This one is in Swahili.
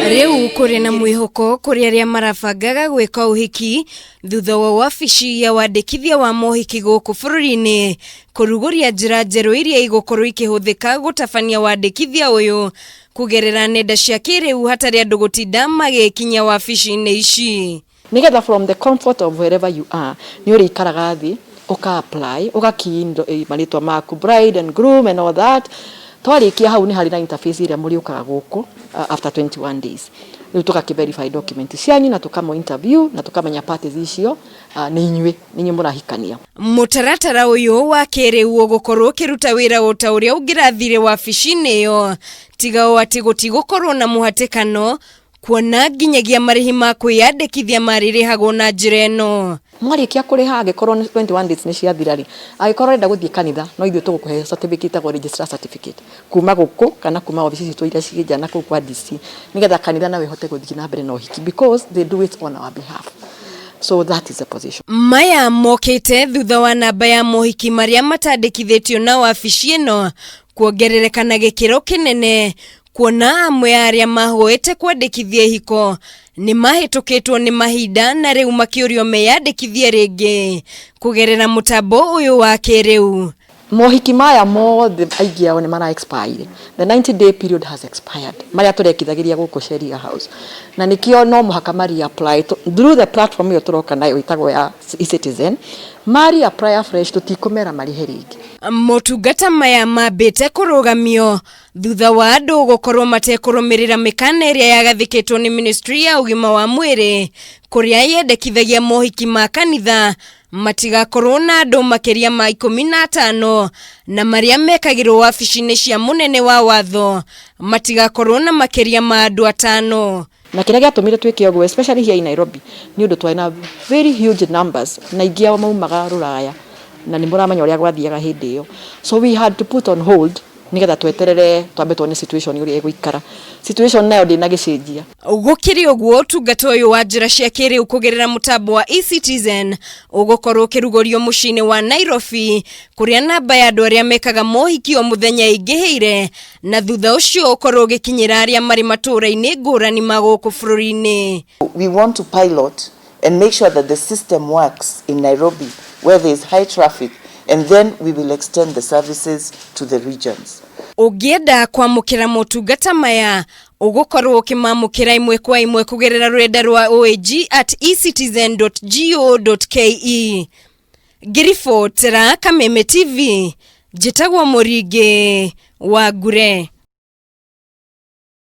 Riu kuri na mwihoko kuri aria marabangaga gwika uhiki thutha wa wabici ya wandikithia wa mohiki guku bururi-ini kuruguria njira njeru iria igukorwo ikihuthika gutabania wandikithia uyu kugerera nenda cia kiriu hatari andu gutinda magikinya wabici-ini ici. Nigetha from the comfort of wherever you are ni uri ikaraga thi uka apply uka key maritwa maku bride and groom and all that. Twarikia hau ni hari na interface iria muri ukaga guku after 21 days. Riu tukaverify document cianyu na tukamo interview na tukamenya parties icio ni inyuĩ murahikania. Mutaratara uyu wa kiriu ugukorwo kiruta wira ota uria ungirathire wabici-ini iyo tiga o ati gutigukorwo na muhatikano kuona nginyagia marihi ma kwiyandikithia maririhagwo na njira ino. Mwarikia kuriha angikorwo 21 days ni ciathira ri angikorwo enda guthie kanitha no ithuĩ tugukuhe certificate go registrar certificate kuma guku kana kuma obici citu iria cigijana kuu kwa DC nigetha kanitha nawe hote guthie na mbere na uhiki because they do it on our behalf. So that is the position. Maya mokite thutha wa namba ya mohiki maria matandikithitio na wabici ino kuongerereka na gikiro kinene kuona amwe aria mahoete kwandikithia hiko ni mahitukitwo ni mahinda na riu makiurio meyandikithie ringi kugerera mutambo uyu wa kiriu. Mohiki maya mothe aingi ao ni mara expire. The 90-day period has expired. Maria turekithagiria guku Sheria House. Na nikio no muhaka mari apply through the platform iyo turoka nayo itagwo ya e-citizen. Mari apply fresh tutikumera marihe ringi. Motungata maya mambite kurugamio thutha wa andu gukorwo matekurumirira mikana iria yagathikitwo ni Ministry ya ugima wa mwiri kuria yendekithagia mohiki ma kanitha matigakorwo na andu makiria ma 15 na maria mekagirwo wabici-ini cia munene wa watho matigakorwo na makiria ma andu 5. Na kiria giatumire twike ogwo especially here in Nairobi ni undu twaina very huge numbers na ingi ao maumaga Ruraya na ni muramenya uria gwathiaga hindi iyo, so we had to put on hold nigetha tweterere twambe tuone situation uria iguikara. Situation nayo ndina gicenjia gukiri ogwo utungata uyu wa njira cia kiriu kugerera mutambo wa e-citizen ugukorwo kirugorio mucini wa Nairobi kuria namba ya andu aria mekaga mohiki o muthenya ingihire na thutha ucio ukorwo gikinyira aria mari matura-ini ngurani maguku bururi-ini. We want to pilot and make sure that the system works in Nairobi where there is high traffic, and then we will extend the services to the regions. Ugienda kwamukira motungata maya ugukorwo ukimamukira imwe kwa imwe kugerera rwenda rwa oag@ecitizen.go.ke. Girifotera Kameme TV, Jitagwa Morige wa Gure.